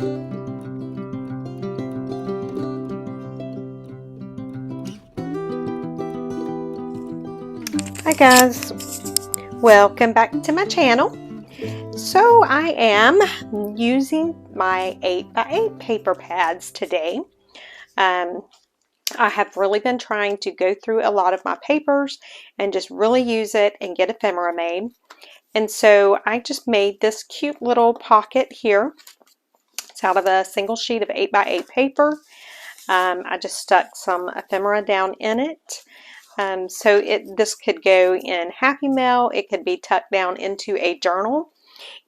Hi guys, welcome back to my channel. So I am using my 8x8 paper pads today. I have really been trying to go through a lot of my papers and just really use it and get ephemera made. And so I just made this cute little pocket here. It's out of a single sheet of 8x8 paper. I just stuck some ephemera down in it. So this could go in Happy Mail, it could be tucked down into a journal,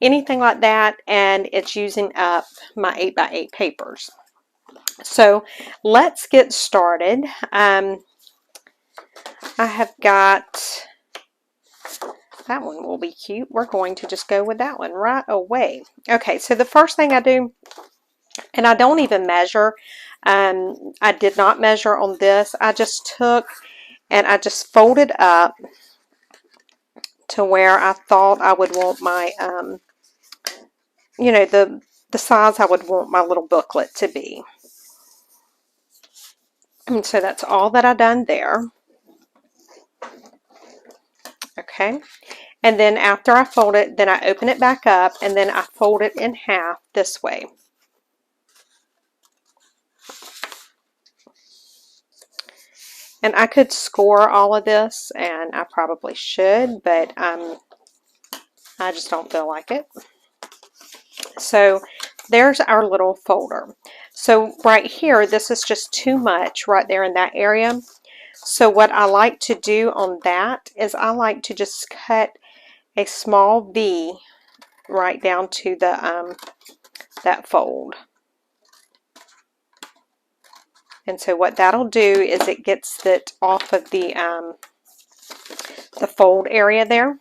anything like that, and it's using up my 8x8 papers. So let's get started. I have got, that one will be cute. We're going to just go with that one right away. Okay, so the first thing I do, and I don't even measure, I did not measure on this, I just took and I just folded up to where I thought I would want my, you know, the size I would want my little booklet to be. And so that's all that I done there. Okay. And then after I fold it, then I open it back up and then I fold it in half this way. And I could score all of this, and I probably should, but I just don't feel like it. So there's our little folder. So right here, this is just too much right there in that area. So what I like to do on that is I like to just cut a small V right down to the that fold. And so what that'll do is it gets it off of the fold area there.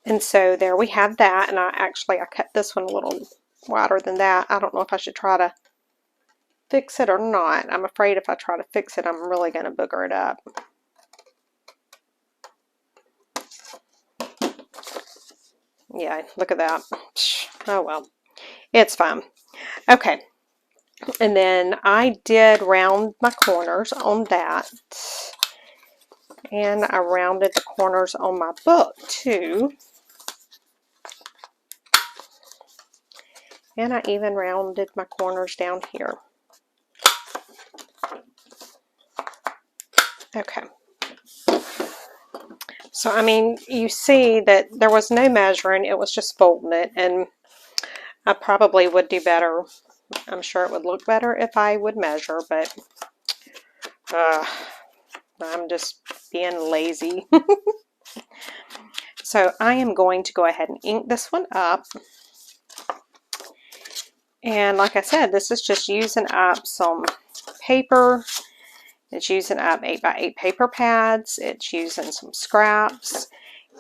And so there we have that. And I cut this one a little wider than that. I don't know if I should try to fix it or not. I'm afraid if I try to fix it, I'm really going to booger it up. Yeah, look at that. Oh well, it's fine. Okay. And then I did round my corners on that. And I rounded the corners on my book too. And I even rounded my corners down here. Okay. So, I mean, you see that there was no measuring. It was just folding it. And I probably would do better. I'm sure it would look better if I would measure, but I'm just being lazy. So I am going to go ahead and ink this one up. And like I said, this is just using up some paper. It's using up 8x8 paper pads. It's using some scraps,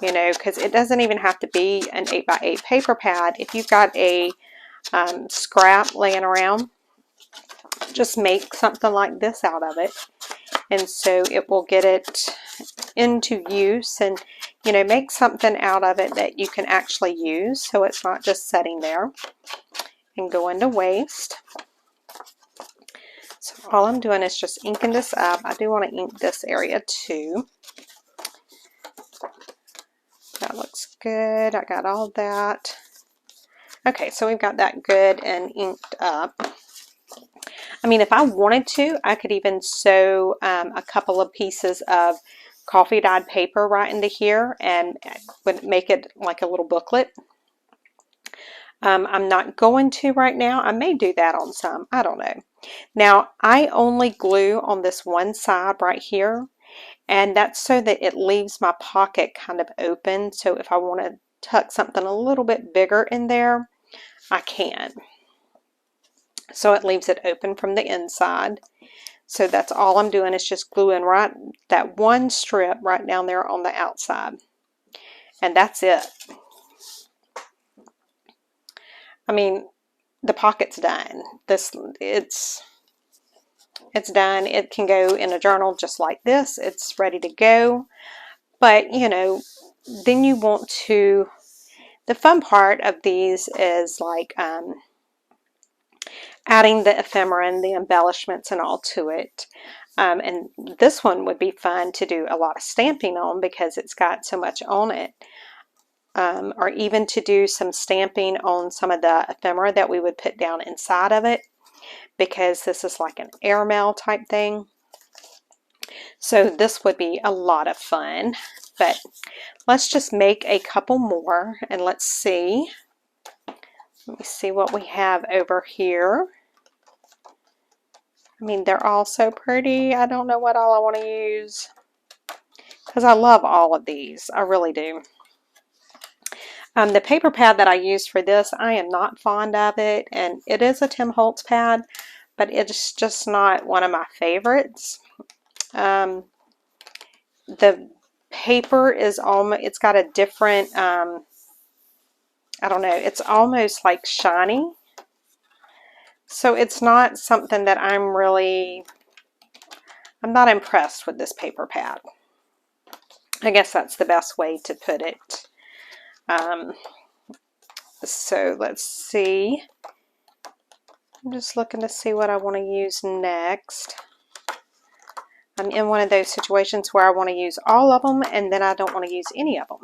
you know, because it doesn't even have to be an 8x8 paper pad. If you've got a scrap laying around, just make something like this out of it. And so it will get it into use and, you know, make something out of it that you can actually use. So it's not just sitting there and going to waste. So all I'm doing is just inking this up. I do want to ink this area too. That looks good. I got all that. Okay, so we've got that good and inked up. I mean, if I wanted to, I could even sew a couple of pieces of coffee dyed paper right into here and would make it like a little booklet. I'm not going to right now. I may do that on some. I don't know. Now, I only glue on this one side right here, and that's so that it leaves my pocket kind of open. So if I want to tuck something a little bit bigger in there, I can. So it leaves it open from the inside. So that's all I'm doing is just gluing right that one strip right down there on the outside. And that's it. I mean, the pocket's done. It's done. It can go in a journal just like this. It's ready to go. But, you know, then you want to the fun part of these is like adding the ephemera and the embellishments and all to it. And this one would be fun to do a lot of stamping on because it's got so much on it. Or even to do some stamping on some of the ephemera that we would put down inside of it, because this is like an airmail type thing. So this would be a lot of fun. But let's just make a couple more and let's see. Let me see what we have over here. I mean, they're all so pretty. I don't know what all I want to use because I love all of these. I really do. The paper pad that I use for this, I am not fond of it, and it is a Tim Holtz pad, but it's just not one of my favorites. The paper is almost, it's got a different, I don't know, it's almost like shiny. So it's not something that I'm not impressed with this paper pad. I guess that's the best way to put it. So let's see. I'm just looking to see what I want to use next. I'm in one of those situations where I want to use all of them and then I don't want to use any of them.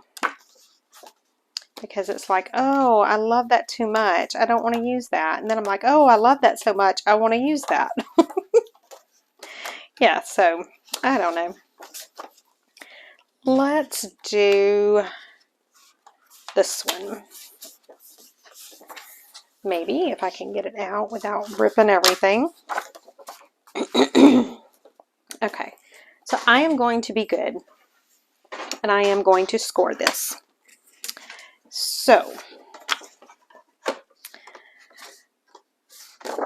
Because it's like, oh, I love that too much. I don't want to use that. And then I'm like, oh, I love that so much. I want to use that. Yeah, so I don't know. Let's do this one. Maybe if I can get it out without ripping everything. Okay, so I am going to be good and I am going to score this. So,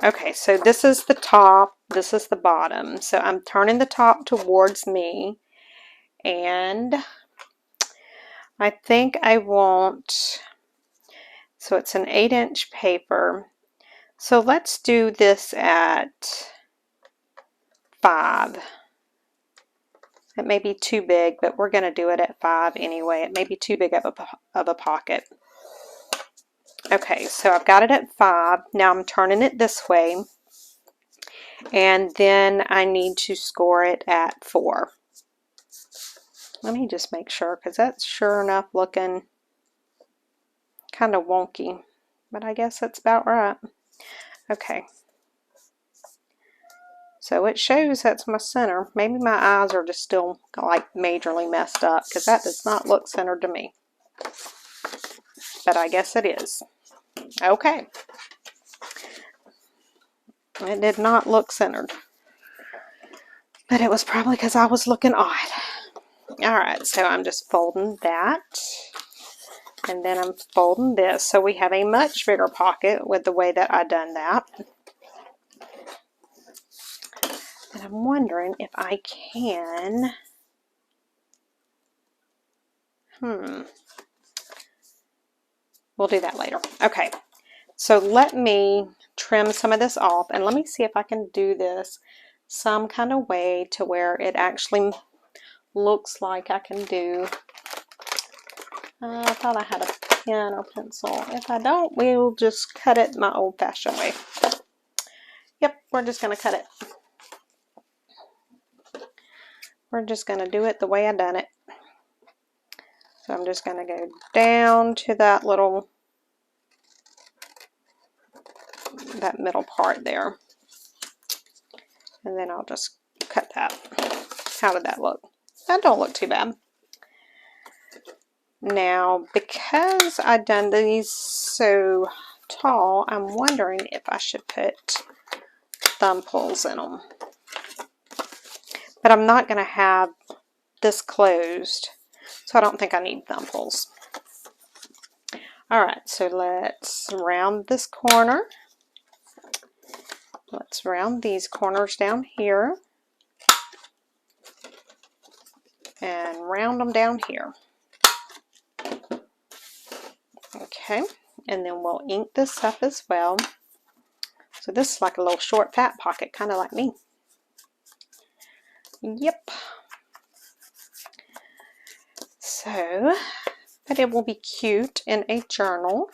okay, so this is the top, this is the bottom. So I'm turning the top towards me, and I think I want, so it's an 8-inch paper. So let's do this at 5. It may be too big, but we're going to do it at 5 anyway. It may be too big of a pocket. Okay, so I've got it at 5. Now I'm turning it this way. And then I need to score it at 4. Let me just make sure, because that's sure enough looking kind of wonky. But I guess that's about right. Okay. So it shows that's my center. Maybe my eyes are just still like majorly messed up, because that does not look centered to me. But I guess it is. Okay. It did not look centered. But it was probably because I was looking odd. Alright, so I'm just folding that. And then I'm folding this. So we have a much bigger pocket with the way that I done that. And I'm wondering if I can... We'll do that later. Okay, so let me trim some of this off, and let me see if I can do this some kind of way to where it actually looks like I can do... I thought I had a pen or pencil. If I don't, we'll just cut it my old-fashioned way. Yep, we're just going to cut it. We're just going to do it the way I done it. So I'm just going to go down to that little, that middle part there. And then I'll just cut that. How did that look? That don't look too bad. Now, because I've done these so tall, I'm wondering if I should put thumb pulls in them. But I'm not going to have this closed, so I don't think I need thumb pulls. Alright, so let's round this corner. Let's round these corners down here. And round them down here. Okay, and then we'll ink this up as well. So this is like a little short fat pocket, kind of like me. Yep. So but it will be cute in a journal.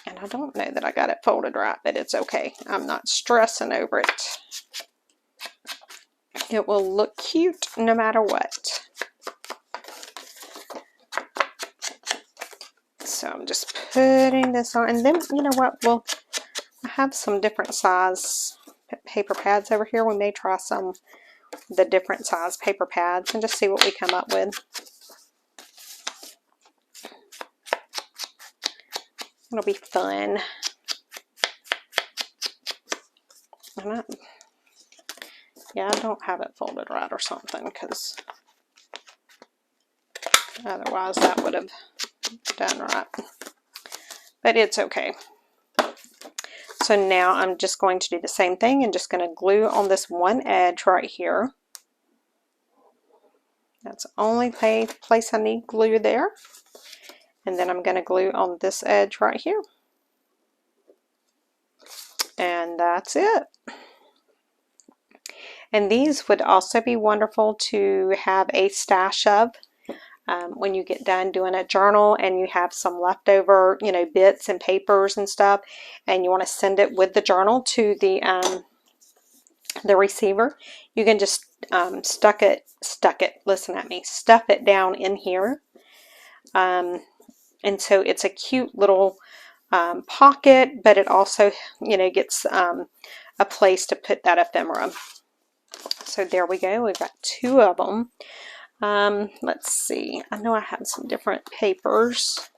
And I don't know that I got it folded right, but it's okay. I'm not stressing over it. It will look cute no matter what. So I'm just putting this on, and then you know what? Well, I have some different size paper pads over here. We may try some of the different size paper pads and just see what we come up with. It'll be fun. And I don't have it folded right or something, because otherwise that would have done right. But it's okay. So now I'm just going to do the same thing and just going to glue on this one edge right here. That's the only place I need glue there. And then I'm going to glue on this edge right here. And that's it. And these would also be wonderful to have a stash of when you get done doing a journal and you have some leftover, you know, bits and papers and stuff, and you want to send it with the journal to the receiver. You can just stuff it down in here. And so it's a cute little pocket, but it also, you know, gets a place to put that ephemera. So there we go. We've got two of them. Let's see. I know I have some different papers.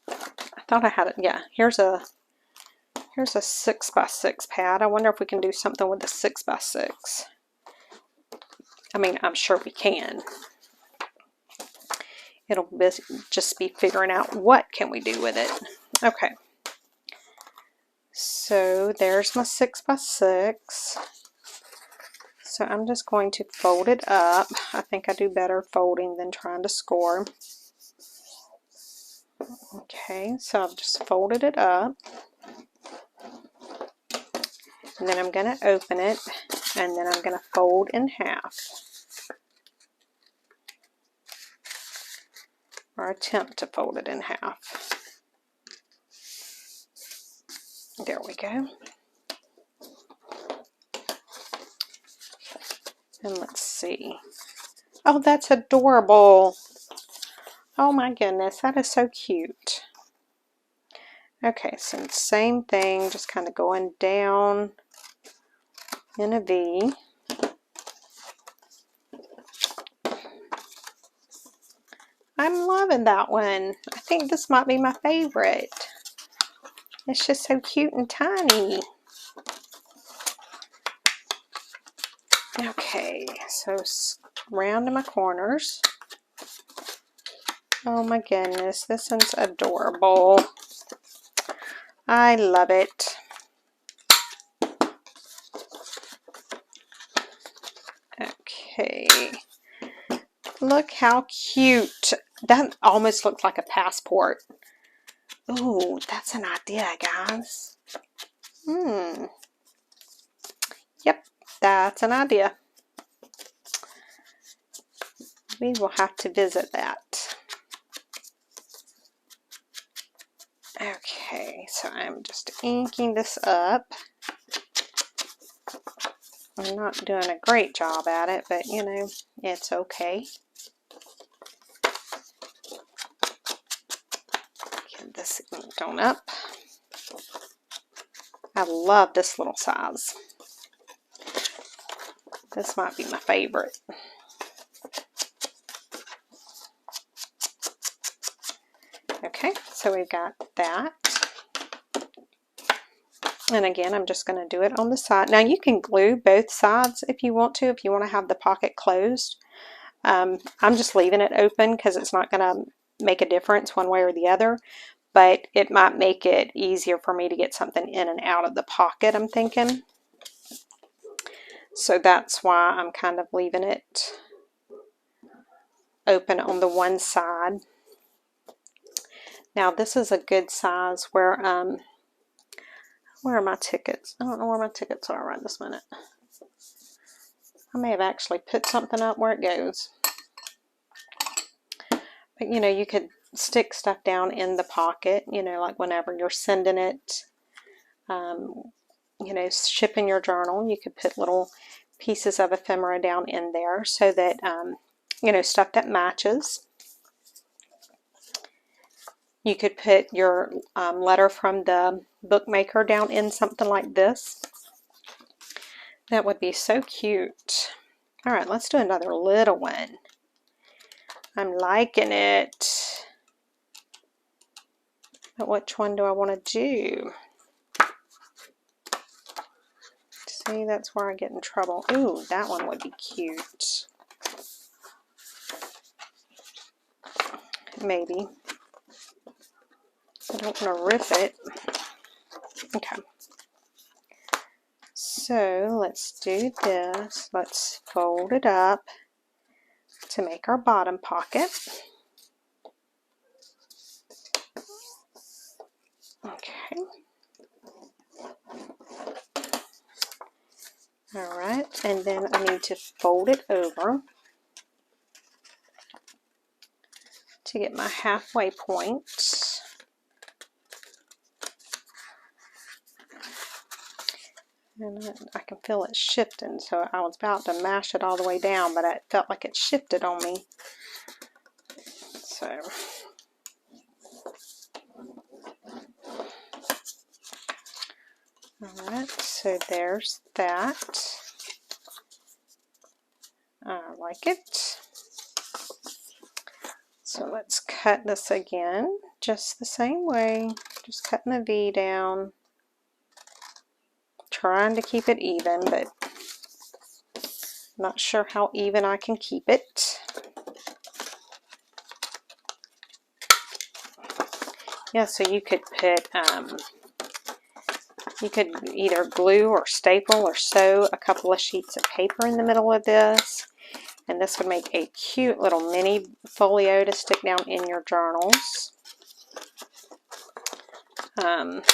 I thought I had it. Yeah, here's a 6x6 pad. I wonder if we can do something with the 6x6. I mean, I'm sure we can. It'll just be figuring out what can we do with it. Okay. So there's my 6x6. So I'm just going to fold it up. I think I do better folding than trying to score. Okay, so I've just folded it up. And then I'm going to open it, and then I'm going to fold in half. Or attempt to fold it in half. There we go. And let's see. Oh, that's adorable. Oh my goodness, that is so cute. Okay, so same thing, just kind of going down in a V. I'm loving that one. I think this might be my favorite. It's just so cute and tiny. Okay, so rounding my corners. Oh my goodness, this one's adorable. I love it. Okay, look how cute. That almost looks like a passport. Ooh, that's an idea, guys. Yep, that's an idea. We will have to visit that. Okay, so I'm just inking this up. I'm not doing a great job at it, but you know, it's okay. Get this inked on up. I love this little size. This might be my favorite. Okay, so we've got that. And again, I'm just going to do it on the side. Now you can glue both sides if you want to have the pocket closed. I'm just leaving it open because it's not going to make a difference one way or the other, but it might make it easier for me to get something in and out of the pocket, I'm thinking. So that's why I'm kind of leaving it open on the one side. Now this is a good size where are my tickets? I don't know where my tickets are right this minute. I may have actually put something up where it goes. But, you know, you could stick stuff down in the pocket, you know, like whenever you're sending it, you know, shipping your journal, you could put little pieces of ephemera down in there so that, you know, stuff that matches. You could put your letter from the bookmaker down in something like this. That would be so cute. All right, let's do another little one. I'm liking it. But which one do I want to do? See, that's where I get in trouble. Ooh, that one would be cute. Maybe. I don't want to rip it. Okay. So let's do this. Let's fold it up to make our bottom pocket. Okay. All right, and then I need to fold it over to get my halfway point. And I can feel it shifting, so I was about to mash it all the way down, but it felt like it shifted on me. So, alright, so there's that. I like it. So let's cut this again, just the same way, just cutting the V down. Trying to keep it even, but not sure how even I can keep it. Yeah, so you could put, you could either glue or staple or sew a couple of sheets of paper in the middle of this, and this would make a cute little mini folio to stick down in your journals.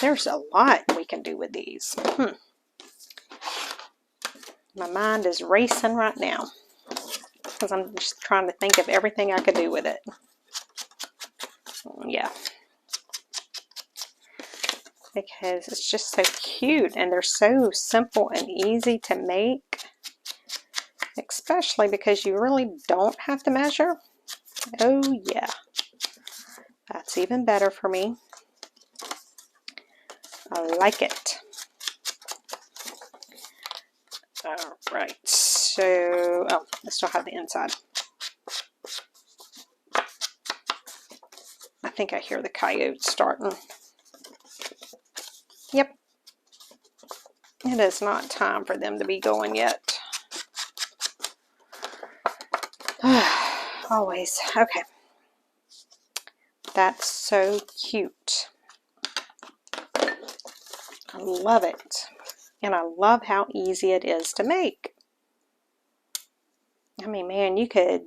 There's a lot we can do with these. My mind is racing right now because I'm just trying to think of everything I could do with it. Yeah. Because it's just so cute and they're so simple and easy to make. Especially because you really don't have to measure. Oh yeah. That's even better for me. I like it. Alright, so, oh, I still have the inside. I think I hear the coyotes starting. Yep. It is not time for them to be going yet. Always. Okay. That's so cute. I love it. And I love how easy it is to make. I mean, man, you could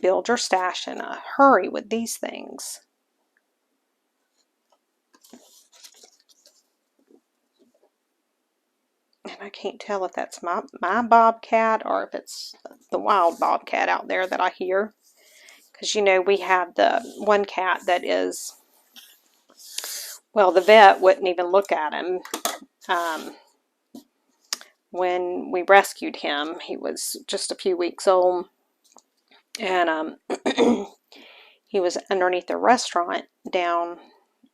build your stash in a hurry with these things. And I can't tell if that's my bobcat or if it's the wild bobcat out there that I hear. Because, you know, we have the one cat that is, well, the vet wouldn't even look at him. When we rescued him, he was just a few weeks old. And he was underneath a restaurant down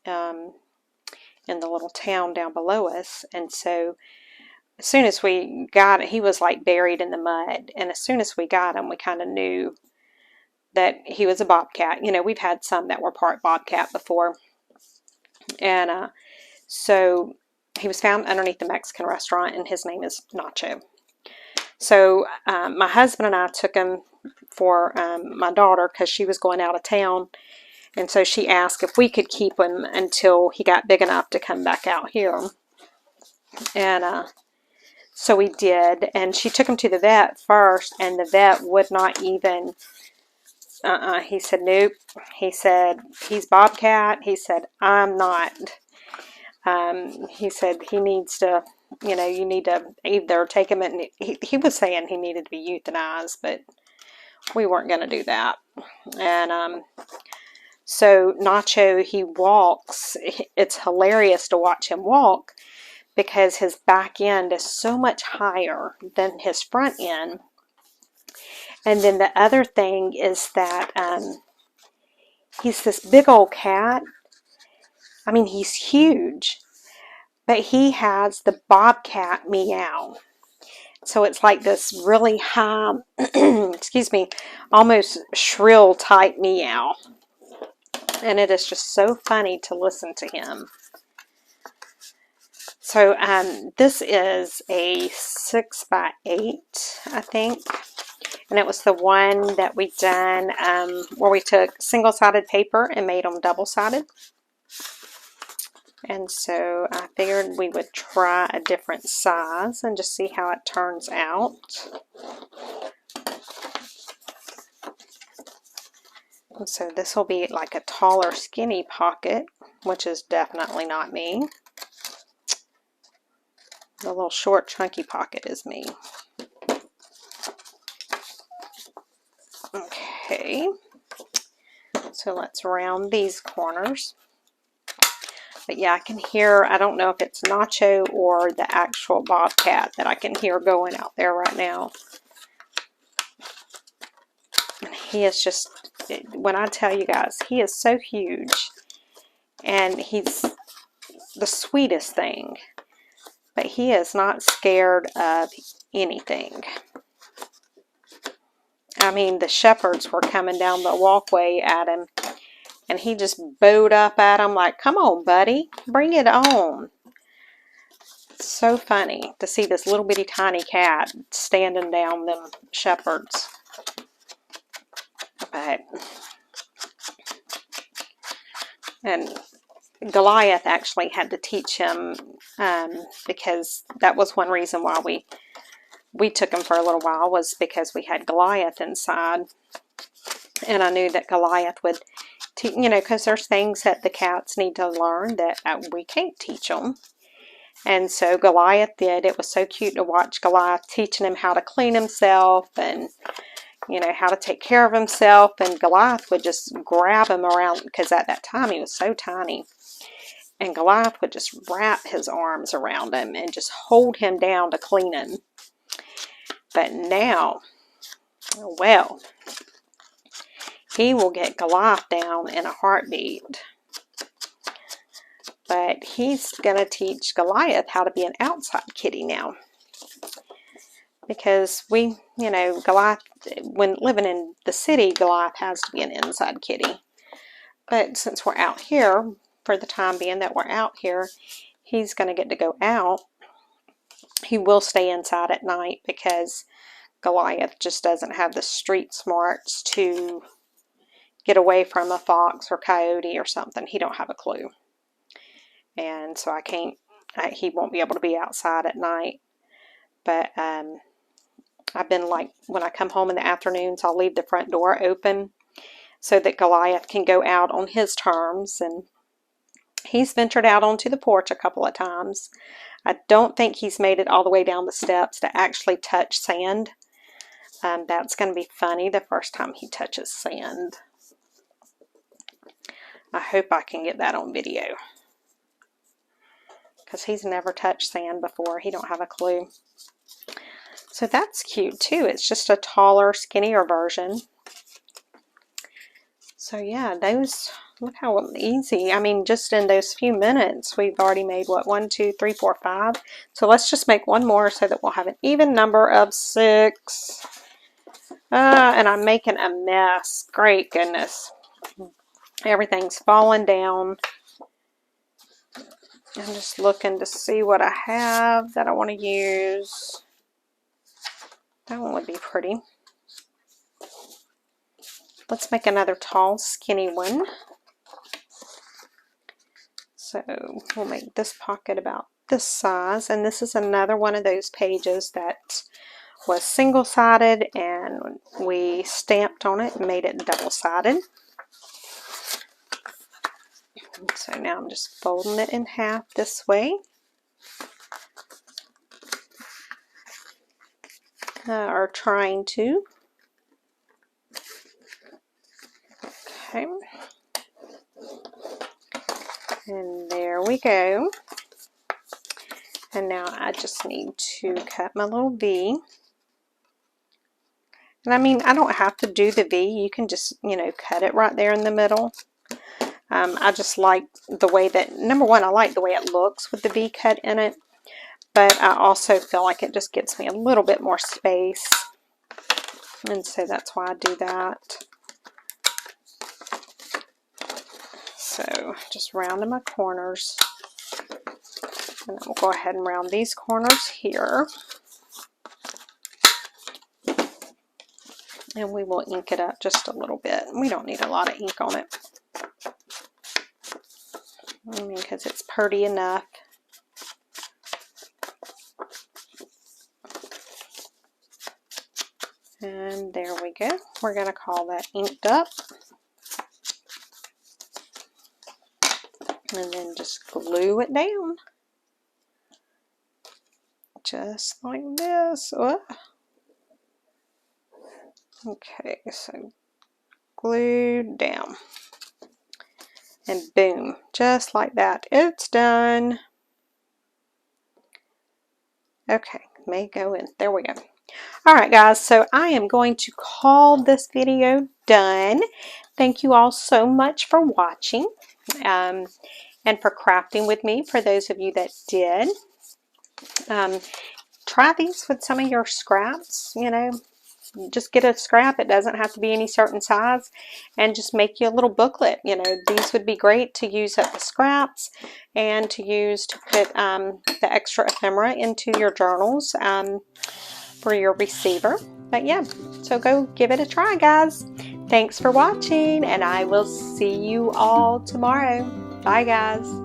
in the little town down below us. And so as soon as we got it, he was like buried in the mud. And as soon as we got him, we kind of knew that he was a bobcat. You know, we've had some that were part bobcat before. And so he was found underneath the Mexican restaurant, and his name is Nacho. So my husband and I took him for my daughter because she was going out of town. And so she asked if we could keep him until he got big enough to come back out here. And so we did. And she took him to the vet first, and the vet would not even... he said, nope. He said, he's bobcat. He said, I'm not. He said he needs to, you know, you need to either take him, and he was saying he needed to be euthanized, but we weren't going to do that. And so Nacho, he walks. It's hilarious to watch him walk because his back end is so much higher than his front end. And then the other thing is that he's this big old cat. I mean, he's huge, but he has the bobcat meow. So it's like this really high, excuse me, almost shrill type meow. And it is just so funny to listen to him. So this is a 6x8, I think. And it was the one that we done where we took single-sided paper and made them double-sided. And so I figured we would try a different size and just see how it turns out. And so this will be like a taller, skinny pocket, which is definitely not me. The little short, chunky pocket is me. Okay, so let's round these corners. But yeah, I can hear, I don't know if it's Nacho or the actual bobcat that I can hear going out there right now. And he is just, when I tell you guys, he is so huge. And he's the sweetest thing. But he is not scared of anything. I mean, the shepherds were coming down the walkway at him. And he just bowed up at him like, come on, buddy, bring it on. It's so funny to see this little bitty tiny cat standing down them shepherds. But, and Goliath actually had to teach him because that was one reason why we took him for a little while, was because we had Goliath inside. And I knew that Goliath would you know, because there's things that the cats need to learn that we can't teach them. And so Goliath did. It was so cute to watch Goliath teaching him how to clean himself and, you know, how to take care of himself. And Goliath would just grab him around, because at that time he was so tiny. And Goliath would just wrap his arms around him and just hold him down to clean him. But now, well, he will get Goliath down in a heartbeat. But he's going to teach Goliath how to be an outside kitty now. Because we, you know, Goliath, when living in the city, Goliath has to be an inside kitty. But since we're out here, for the time being that we're out here, he's going to get to go out. He will stay inside at night because Goliath just doesn't have the street smarts to get away from a fox or coyote or something. He don't have a clue. And so he won't be able to be outside at night. But I've been like, when I come home in the afternoons, I'll leave the front door open so that Goliath can go out on his terms. And he's ventured out onto the porch a couple of times. I don't think he's made it all the way down the steps to actually touch sand. That's going to be funny the first time he touches sand. I hope I can get that on video, because he's never touched sand before. He don't have a clue. So that's cute too. It's just a taller, skinnier version. So yeah, those, look how easy. I mean, just in those few minutes, we've already made, what, 1, 2, 3, 4, 5. So let's just make one more so that we'll have an even number of 6. And I'm making a mess. Great goodness. Everything's falling down. I'm just looking to see what I have that I want to use. That one would be pretty. Let's make another tall, skinny one. So we'll make this pocket about this size. And this is another one of those pages that was single-sided, and we stamped on it and made it double-sided. So now I'm just folding it in half this way. Or trying to. Okay. And there we go. And now I just need to cut my little V. And I mean, I don't have to do the V. You can just, you know, cut it right there in the middle. I just like the way that, number one, I like the way it looks with the V cut in it. But I also feel like it just gives me a little bit more space. And so that's why I do that. So just rounding my corners. And then we'll go ahead and round these corners here. And we will ink it up just a little bit. We don't need a lot of ink on it. I mean, because it's pretty enough. And there we go. We're going to call that inked up. And then just glue it down. Just like this. Oh. Okay, so glue down. And boom, just like that. It's done. Okay, may go in. There we go. Alright guys, so I am going to call this video done. Thank you all so much for watching and for crafting with me, for those of you that did. Try these with some of your scraps, you know. Just get a scrap. It doesn't have to be any certain size, and just make you a little booklet. You know, these would be great to use up the scraps and to use to put the extra ephemera into your journals for your receiver. But yeah, so go give it a try, guys. Thanks for watching, and I will see you all tomorrow. Bye, guys.